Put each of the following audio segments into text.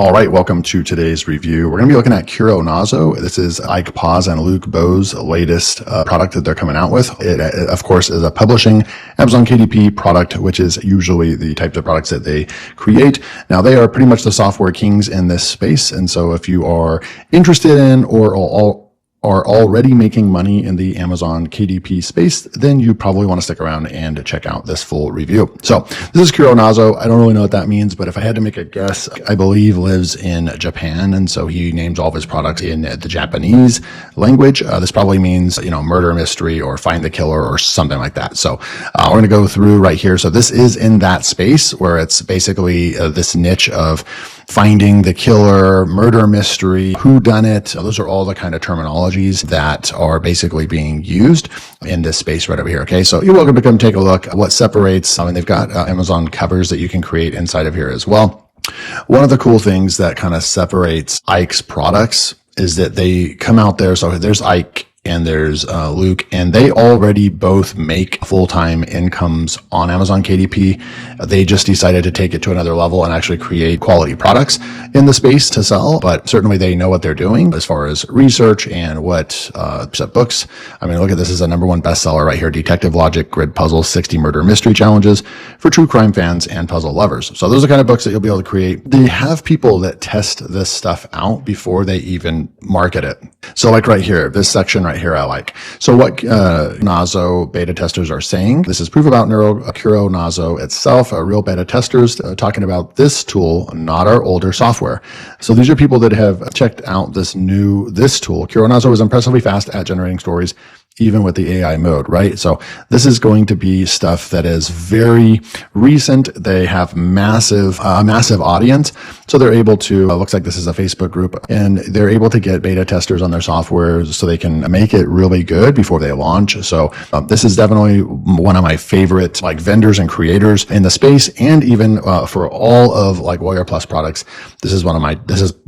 All right, welcome to today's review. We're going to be looking at KuroNazo. This is Ike Paz and Luke Bowes' latest product that they're coming out with. It, of course, is a publishing Amazon KDP product, which is usually the types of products that they create. Now, they are pretty much the software kings in this space. And so if you are interested in or are already making money in the Amazon KDP space, then you probably want to stick around and check out this full review. So this is KuroNazo. I don't really know what that means, but if I had to make a guess, I believe lives in Japan. And so he names all of his products in the Japanese language. This probably means, murder mystery or find the killer or something like that. So we're going to go through right here. So this is in that space where it's basically this niche of finding the killer, murder mystery, whodunit. Those are all the kind of terminologies that are basically being used in this space right over here. Okay, so you're welcome to come take a look at what separates. And they've got Amazon covers that you can create inside of here as well. One of the cool things that kind of separates Ike's products is that they come out there. So there's Ike and there's Luke, and they already both make full-time incomes on Amazon KDP. They just decided to take it to another level and actually create quality products in the space to sell, but certainly they know what they're doing as far as research and what books. I mean, look at this is a #1 bestseller right here, Detective Logic Grid Puzzles, 60 Murder Mystery Challenges for true crime fans and puzzle lovers. So those are the kind of books that you'll be able to create. They have people that test this stuff out before they even market it. So like right here, this section right here I like. So what Nazo beta testers are saying, this is proof about KuroNazo itself, real beta testers talking about this tool, not our older software. So these are people that have checked out this tool. KuroNazo is impressively fast at generating stories, even with the AI mode, right? So this is going to be stuff that is very recent. They have a massive audience. So they're able to, looks like this is a Facebook group, and they're able to get beta testers on their software so they can make it really good before they launch. So this is definitely one of my favorite vendors and creators in the space. And even for all of Warrior Plus products, this is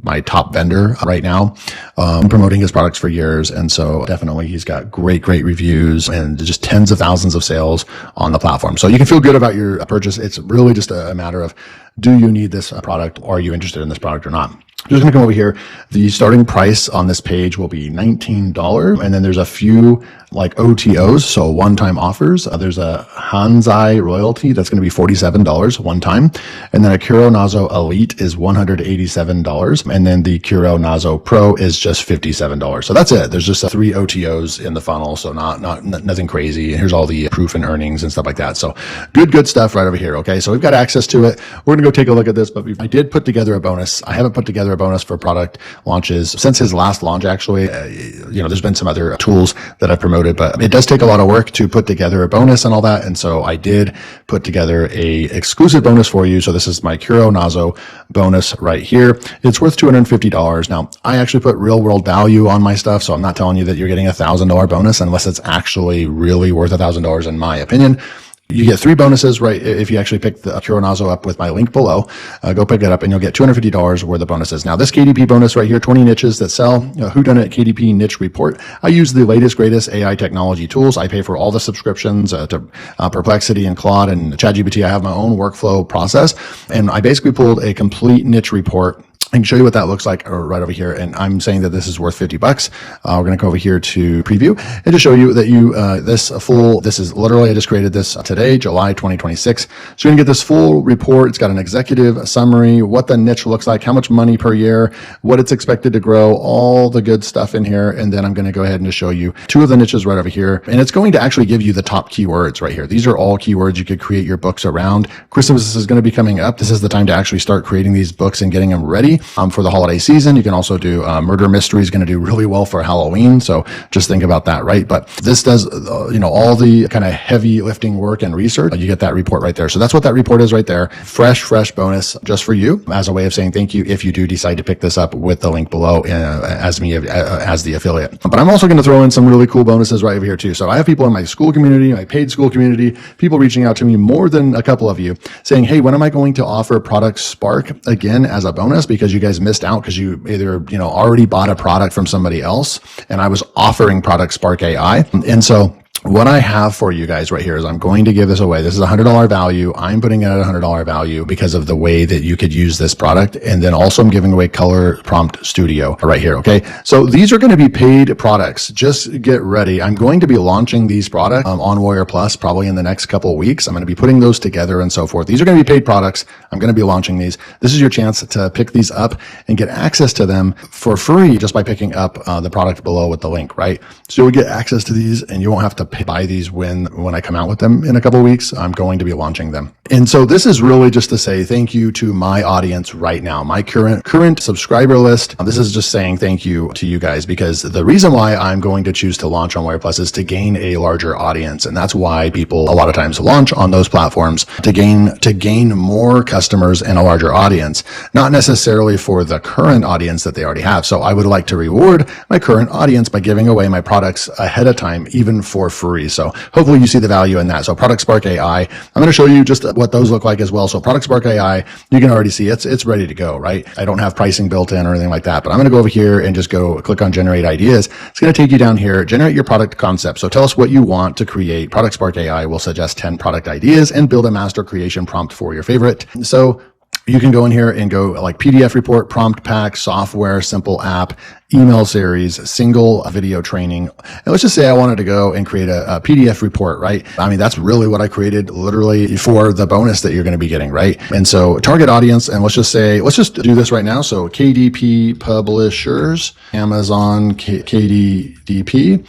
my top vendor right now. I'm promoting his products for years. And so definitely he's got great reviews and just tens of thousands of sales on the platform. So you can feel good about your purchase. It's really just a matter of, do you need this product? Or are you interested in this product or not? I'm just going to come over here. The starting price on this page will be $19. And then there's a few OTOs, so one-time offers. There's a Hanzai royalty that's going to be $47 one time. And then a KuroNazo Elite is $187. And then the KuroNazo Pro is just $57. So that's it. There's just 3 OTOs in the funnel. So nothing crazy. Here's all the proof and earnings and stuff like that. So good stuff right over here. Okay. So we've got access to it. We're going to go take a look at this, but I did put together a bonus. I haven't put together a bonus for product launches since his last launch, actually. There's been some other tools that I've promoted, but it does take a lot of work to put together a bonus and all that. And so I did put together a exclusive bonus for you. So this is my KuroNazo bonus right here. It's worth $250. Now, I actually put real world value on my stuff. So I'm not telling you that you're getting $1,000 bonus unless it's actually really worth $1,000 in my opinion. You get 3 bonuses, right? If you actually pick the KuroNazo up with my link below, go pick it up and you'll get $250 worth of bonuses. Now, this KDP bonus right here, 20 niches that sell, Whodunit KDP niche report. I use the latest, greatest AI technology tools. I pay for all the subscriptions to Perplexity and Claude and ChatGPT. I have my own workflow process, and I basically pulled a complete niche report. I can show you what that looks like right over here. And I'm saying that this is worth $50. We're going to go over here to preview and to show you that this is literally, I just created this today, July 2026. So you're going to get this full report. It's got an executive summary, what the niche looks like, how much money per year, what it's expected to grow, all the good stuff in here. And then I'm going to go ahead and just show you 2 of the niches right over here. And it's going to actually give you the top keywords right here. These are all keywords you could create your books around. Christmas is going to be coming up. This is the time to actually start creating these books and getting them ready for the holiday season. You can also do murder mystery is going to do really well for Halloween. So just think about that, right? But this does, all the kind of heavy lifting work and research. You get that report right there. So that's what that report is right there. Fresh bonus just for you as a way of saying thank you if you do decide to pick this up with the link below as the affiliate. But I'm also going to throw in some really cool bonuses right over here too. So I have people in my school community, my paid school community, people reaching out to me, more than a couple of you, saying, hey, when am I going to offer Product Spark again as a bonus? Because you guys missed out because you either, already bought a product from somebody else, and I was offering Product Spark AI. And so what I have for you guys right here is I'm going to give this away. This is a $100 value. I'm putting it at a $100 value because of the way that you could use this product. And then also I'm giving away Color Prompt Studio right here. Okay. So these are going to be paid products. Just get ready. I'm going to be launching these products on Warrior Plus probably in the next couple of weeks. I'm going to be putting those together and so forth. These are going to be paid products. I'm going to be launching these. This is your chance to pick these up and get access to them for free just by picking up the product below with the link, right? So you'll get access to these and you won't have to buy these when I come out with them in a couple of weeks. I'm going to be launching them. And so this is really just to say thank you to my audience right now, my current subscriber list. This is just saying thank you to you guys, because the reason why I'm going to choose to launch on Warrior Plus is to gain a larger audience. And that's why people a lot of times launch on those platforms, to gain more customers and a larger audience, not necessarily for the current audience that they already have. So I would like to reward my current audience by giving away my products ahead of time, even for free. So hopefully you see the value in that. So Product Spark AI, I'm going to show you just what those look like as well. So Product Spark AI, you can already see it's ready to go, right? I don't have pricing built in or anything like that, but I'm going to go over here and just go click on generate ideas. It's going to take you down here, generate your product concept. So tell us what you want to create. Product Spark AI will suggest 10 product ideas and build a master creation prompt for your favorite. So you can go in here and go like PDF report, prompt pack, software, simple app, email series, single video training. And let's just say I wanted to go and create a PDF report, right? I mean, that's really what I created literally for the bonus that you're going to be getting, right? And so target audience, and let's just do this right now. So KDP publishers, Amazon, KDP,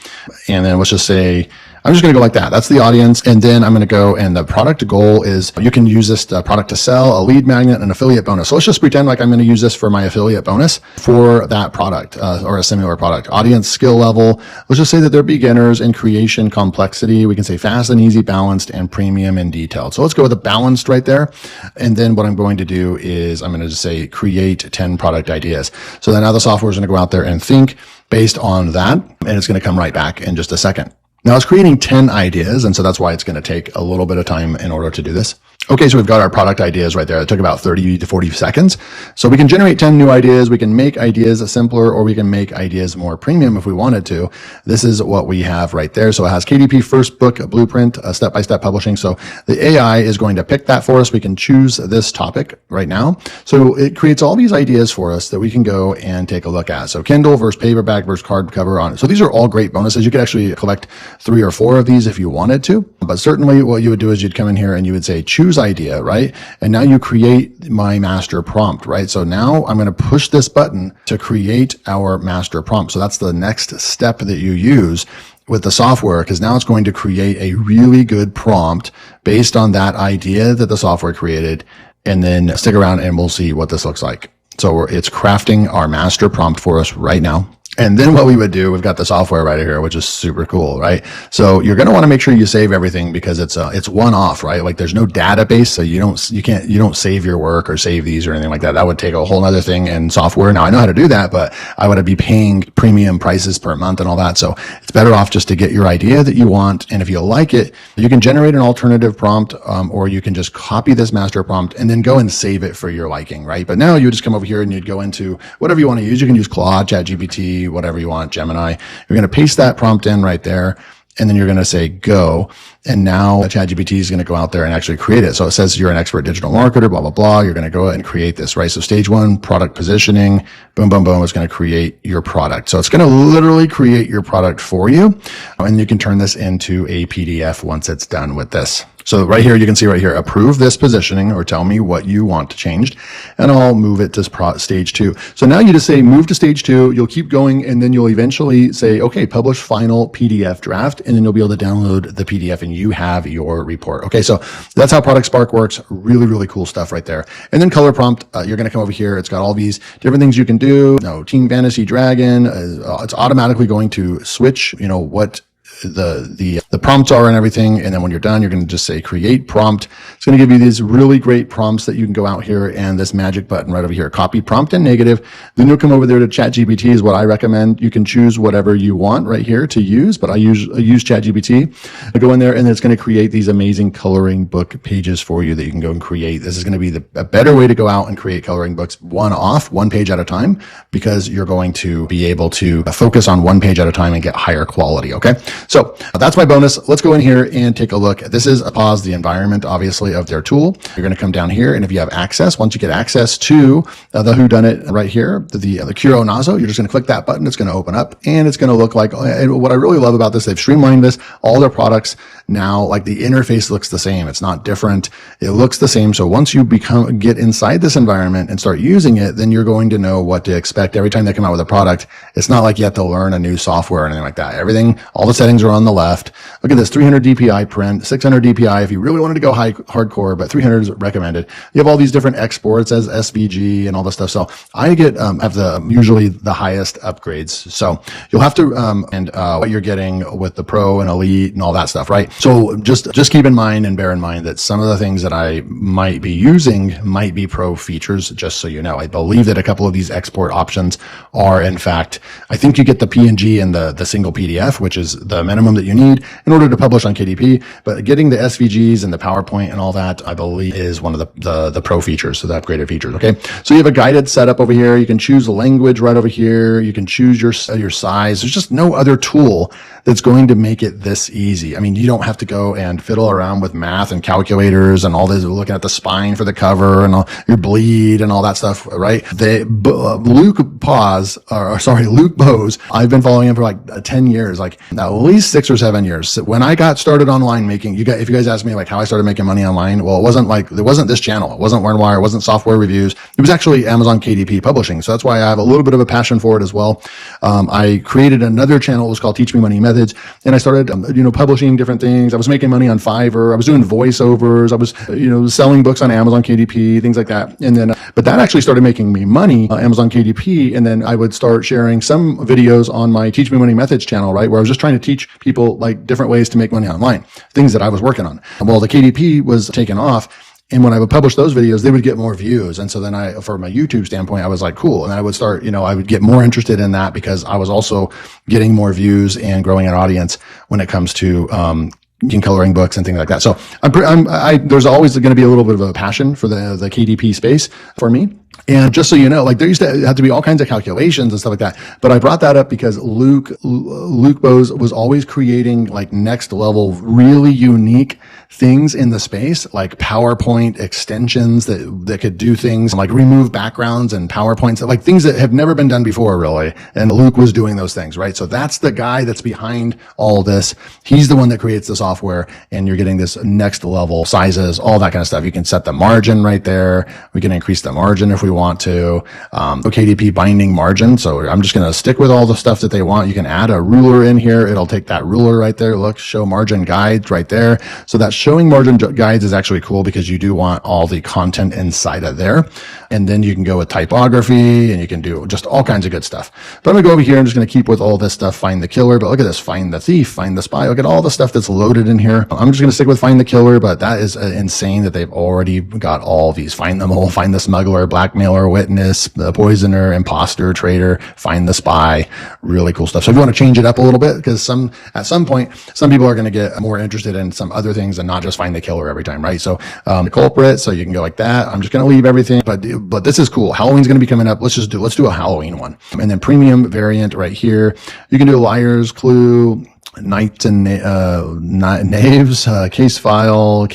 and then let's just say, I'm just going to go like that. That's the audience. And then I'm going to go, and the product goal is you can use this product to sell, a lead magnet, an affiliate bonus. So let's just pretend like I'm going to use this for my affiliate bonus for that product or a similar product. Audience skill level. Let's just say that they're beginners in creation complexity. We can say fast and easy, balanced, and premium and detailed. So let's go with the balanced right there. And then what I'm going to do is I'm going to just say create 10 product ideas. So then now the software is going to go out there and think based on that, and it's going to come right back in just a second. Now it's creating 10 ideas, and so that's why it's going to take a little bit of time in order to do this. Okay, so we've got our product ideas right there. It took about 30 to 40 seconds. So we can generate 10 new ideas. We can make ideas simpler, or we can make ideas more premium if we wanted to. This is what we have right there. So it has KDP first book blueprint, step-by-step publishing. So the AI is going to pick that for us. We can choose this topic right now. So it creates all these ideas for us that we can go and take a look at. So Kindle versus paperback versus hardcover on it. So these are all great bonuses. You could actually collect 3 or 4 of these if you wanted to. But certainly what you would do is you'd come in here and you would say, choose idea, right? And now you create my master prompt, right? So now I'm going to push this button to create our master prompt. So that's the next step that you use with the software, because now it's going to create a really good prompt based on that idea that the software created. And then stick around and we'll see what this looks like. So it's crafting our master prompt for us right now. And then what we would do, we've got the software right here, which is super cool, right? So you're going to want to make sure you save everything, because it's one off, right? Like there's no database. So you don't save your work or save these or anything like that. That would take a whole other thing in software. Now I know how to do that, but I would be paying premium prices per month and all that. So it's better off just to get your idea that you want. And if you like it, you can generate an alternative prompt, or you can just copy this master prompt and then go and save it for your liking, right? But now you would just come over here and you'd go into whatever you want to use. You can use Claude, ChatGPT, whatever you want, Gemini. You're going to paste that prompt in right there, and then you're going to say go. And now ChatGPT is going to go out there and actually create it. So it says you're an expert digital marketer, blah, blah, blah. You're going to go and create this, right? So stage 1, product positioning, boom, boom, boom. It's going to create your product. So it's going to literally create your product for you. And you can turn this into a PDF once it's done with this. So right here, you can see right here, approve this positioning, or tell me what you want to change, and I'll move it to stage 2. So now you just say move to stage 2. You'll keep going, and then you'll eventually say, okay, publish final PDF draft, and then you'll be able to download the PDF and you have your report. Okay, so that's how Product Spark works. Really, really cool stuff right there. And then color prompt, you're going to come over here. It's got all these different things you can do. Team Fantasy Dragon. It's automatically going to switch, what the prompts are and everything. And then when you're done, you're going to just say create prompt. It's going to give you these really great prompts that you can go out here, and this magic button right over here, copy prompt and negative. Then you'll come over there to ChatGPT is what I recommend. You can choose whatever you want right here to use, but I use ChatGPT. I go in there and it's going to create these amazing coloring book pages for you that you can go and create. This is going to be a better way to go out and create coloring books one page at a time, because you're going to be able to focus on one page at a time and get higher quality. Okay. So that's my bonus. Let's go in here and take a look. This is Paz, the environment, obviously, of their tool. You're going to come down here, and if you have access, once you get access to the Whodunit right here, the KuroNazo, you're just going to click that button. It's going to open up, and it's going to look like, and what I really love about this, they've streamlined this. All their products now, like the interface looks the same. It's not different. It looks the same. So once you get inside this environment and start using it, then you're going to know what to expect every time they come out with a product. It's not like you have to learn a new software or anything like that. Everything, all the settings are on the left. Look at this, 300 DPI print, 600 DPI if you really wanted to go hardcore, but 300 is recommended. You have all these different exports as SVG and all this stuff. So I have usually the highest upgrades. So you'll have to, what you're getting with the Pro and Elite and all that stuff, right? So just keep in mind and bear in mind that some of the things that I might be using might be Pro features, just so you know. I believe that a couple of these export options are, in fact, I think you get the PNG and the single PDF, which is the minimum that you need in order to publish on KDP. But getting the SVGs and the PowerPoint and all that, I believe, is one of the Pro features, so the upgraded features. Okay, so you have a guided setup over here. You can choose the language right over here. You can choose your size. There's just no other tool that's going to make it this easy. I mean, you don't have to go and fiddle around with math and calculators and all this, looking at the spine for the cover and all your bleed and all that stuff, right? Luke Bowes, I've been following him for like 10 years, like at least 6 or 7 years. When I got started online making, if you guys ask me like how I started making money online, well, there wasn't this channel. It wasn't WordWire. It wasn't software reviews. It was actually Amazon KDP publishing. So that's why I have a little bit of a passion for it as well. I created another channel. It was called Teach Me Money Methods. And I started, publishing different things. I was making money on Fiverr. I was doing voiceovers. I was, selling books on Amazon KDP, things like that. And then, but that actually started making me money on Amazon KDP. And then I would start sharing some videos on my Teach Me Money Methods channel, right? Where I was just trying to teach people like different ways to make money online, things that I was working on. Well, the KDP was taken off. And when I would publish those videos, they would get more views. And so then from my YouTube standpoint, I was like, cool. And I would start, I would get more interested in that because I was also getting more views and growing an audience when it comes to, coloring books and things like that. So there's always going to be a little bit of a passion for the KDP space for me. And just so you know, like there used to have to be all kinds of calculations and stuff like that. But I brought that up because Luke Bowes was always creating like next level, really unique things in the space, like PowerPoint extensions that could do things like remove backgrounds and PowerPoints, like things that have never been done before, really. And Luke was doing those things, right? So that's the guy that's behind all this. He's the one that creates the software, and you're getting this next level sizes, all that kind of stuff. You can set the margin right there. We can increase the margin if we want to. KDP binding margin. So I'm just going to stick with all the stuff that they want. You can add a ruler in here. It'll take that ruler right there. Look, show margin guides right there. So that showing margin guides is actually cool because you do want all the content inside of there. And then you can go with typography and you can do just all kinds of good stuff. But I'm going to go over here. I'm just going to keep with all this stuff. Find the killer. But look at this. Find the thief. Find the spy. Look at all the stuff that's loaded in here. I'm just going to stick with find the killer, but that is insane that they've already got all these. Find them all. Find the smuggler, blackmailer, witness, the poisoner, imposter, traitor, find the spy. Really cool stuff. So if you want to change it up a little bit, because at some point, some people are going to get more interested in some other things and not just find the killer every time, right? So the culprit, so you can go like that. I'm just going to leave everything, but this is cool. Halloween's going to be coming up. Let's do a Halloween one. And then premium variant right here. You can do liar's clue, knights and knaves, case file,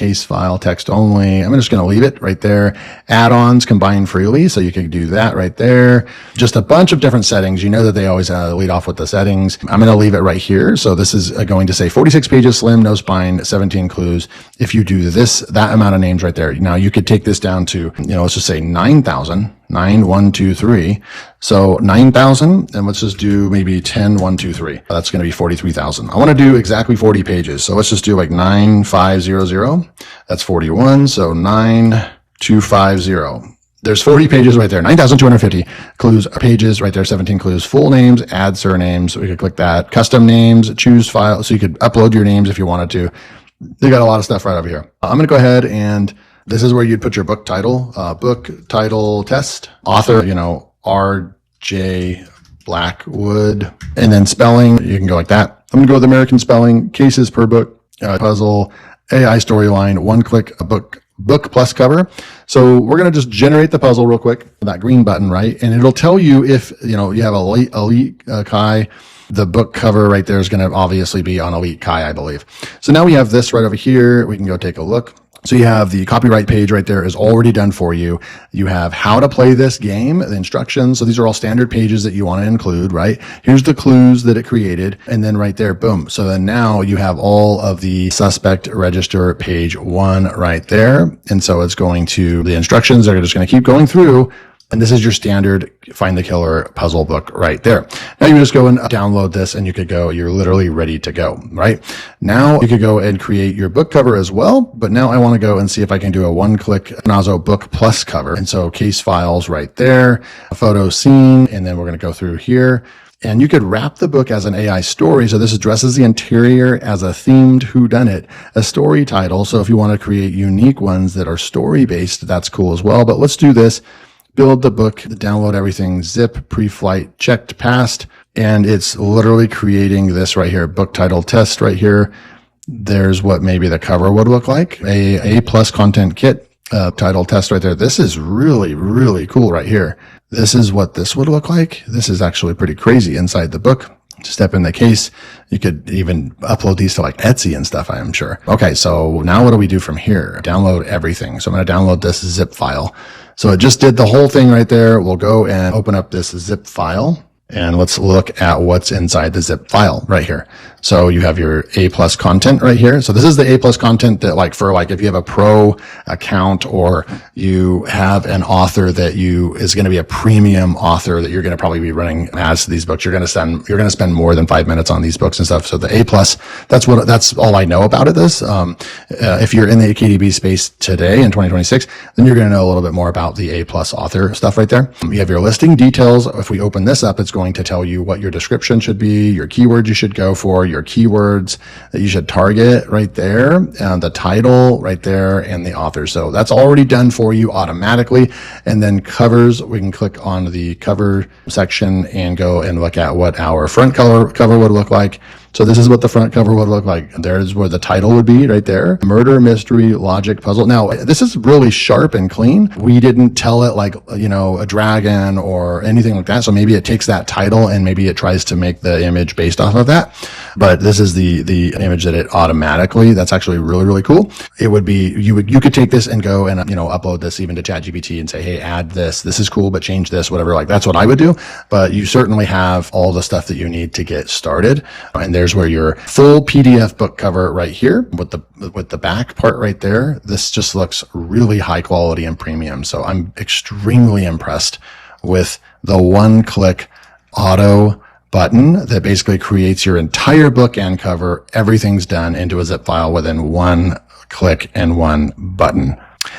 text only. I'm just going to leave it right there. Add-ons combine freely, so you can do that right there. Just a bunch of different settings. You know that they always lead off with the settings. I'm going to leave it right here. So this is going to say 46 pages, slim, no spine, 17 clues. If you do that amount of names right there, now you could take this down to, let's just say 9,000. 9, 1, 2, 3. So 9,000, and let's just do maybe 10, 1, 2, 3. That's going to be 43,000. I want to do exactly 40 pages. So let's just do like 9500. That's 41. So 9250. There's 40 pages right there. 9,250 clues, pages right there. 17 clues. Full names, add surnames. We could click that. Custom names, choose file. So you could upload your names if you wanted to. They got a lot of stuff right over here. I'm going to go ahead and this is where you'd put your book title test, author, R.J. Blackwood, and then spelling. You can go like that. I'm going to go with American spelling, cases per book, puzzle, AI storyline, one click, a book plus cover. So we're going to just generate the puzzle real quick, that green button, right? And it'll tell you if, you have elite Kai, The book cover right there is going to obviously be on Elite Kai, I believe. So now we have this right over here. We can go take a look. So you have the copyright page right there is already done for you. You have how to play this game, the instructions. So these are all standard pages that you want to include, right? Here's the clues that it created. And then right there, boom. So then now you have all of the suspect register page 1 right there. And so it's going to, the instructions are just going to keep going through. And this is your standard Find the Killer puzzle book right there. Now you just go and download this and you could go, you're literally ready to go, right? Now you could go and create your book cover as well. But now I want to go and see if I can do a one-click KuroNazo book plus cover. And so case files right there, a photo scene, and then we're going to go through here. And you could wrap the book as an AI story. So this addresses the interior as a themed whodunit, a story title. So if you want to create unique ones that are story-based, that's cool as well. But let's do this. Build the book, download everything, zip, pre-flight, checked, passed, and it's literally creating this right here, book title test right here. There's what maybe the cover would look like, A+ content kit, title test right there. This is really, really cool right here. This is what this would look like. This is actually pretty crazy inside the book. Step in the case. You could even upload these to like Etsy and stuff, I am sure. Okay, so now what do we do from here? Download everything. So I'm going to download this zip file. So it just did the whole thing right there. We'll go and open up this zip file and let's look at what's inside the zip file right here. So you have your A+ content right here. So this is the A+ content that like for like if you have a pro account or you have an author that is going to be a premium author that you're going to probably be running ads to these books. You're going to spend more than 5 minutes on these books and stuff. So the A+, that's all I know about it. If you're in the KDP space today in 2026, then you're going to know a little bit more about the A+ author stuff right there. You have your listing details. If we open this up, it's going to tell you what your description should be, your keywords you should go for, your keywords that you should target right there, and the title right there, and the author. So that's already done for you automatically. And then covers, we can click on the cover section and go and look at what our front cover would look like. So this is what the front cover would look like. There's where the title would be right there. Murder, mystery, logic, puzzle. Now, this is really sharp and clean. We didn't tell it like, a dragon or anything like that. So maybe it takes that title and maybe it tries to make the image based off of that. But this is the image that it automatically, that's actually really, really cool. It would be, you could take this and go and, upload this even to ChatGPT and say, hey, add this. This is cool, but change this, whatever. Like that's what I would do. But you certainly have all the stuff that you need to get started. And there's where your full PDF book cover right here with the back part right there. This just looks really high quality and premium. So I'm extremely impressed with the one-click auto button that basically creates your entire book and cover. Everything's done into a zip file within one click and one button.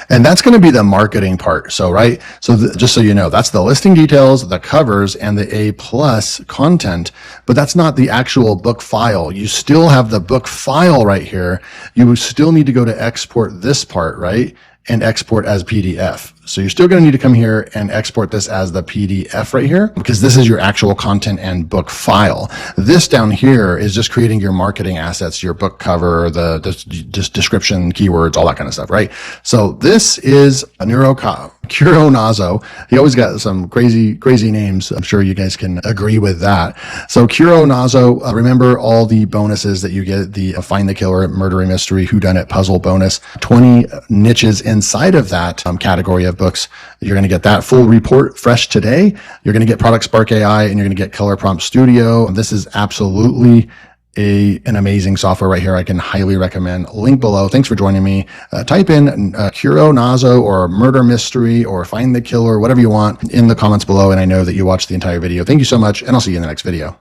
And that's going to be the marketing part. So, right. So just so you know, that's the listing details, the covers, and the A+ content, but that's not the actual book file. You still have the book file right here. You still need to go to export this part, right? And export as PDF. So you're still going to need to come here and export this as the PDF right here, because this is your actual content and book file. This down here is just creating your marketing assets, your book cover, the description, keywords, all that kind of stuff, right? So this is a KuroNazo. He always got some crazy names. I'm sure you guys can agree with that. So KuroNazo, remember all the bonuses that you get, the Find the Killer, Murder and Mystery, Whodunit puzzle bonus, 20 niches inside of that category of books. You're going to get that full report fresh today. You're going to get Product Spark AI and you're going to get Color Prompt Studio. This is absolutely an amazing software right here. I can highly recommend. Link below. Thanks for joining me. Type in KuroNazo or Murder Mystery or Find the Killer, whatever you want in the comments below. And I know that you watched the entire video. Thank you so much. And I'll see you in the next video.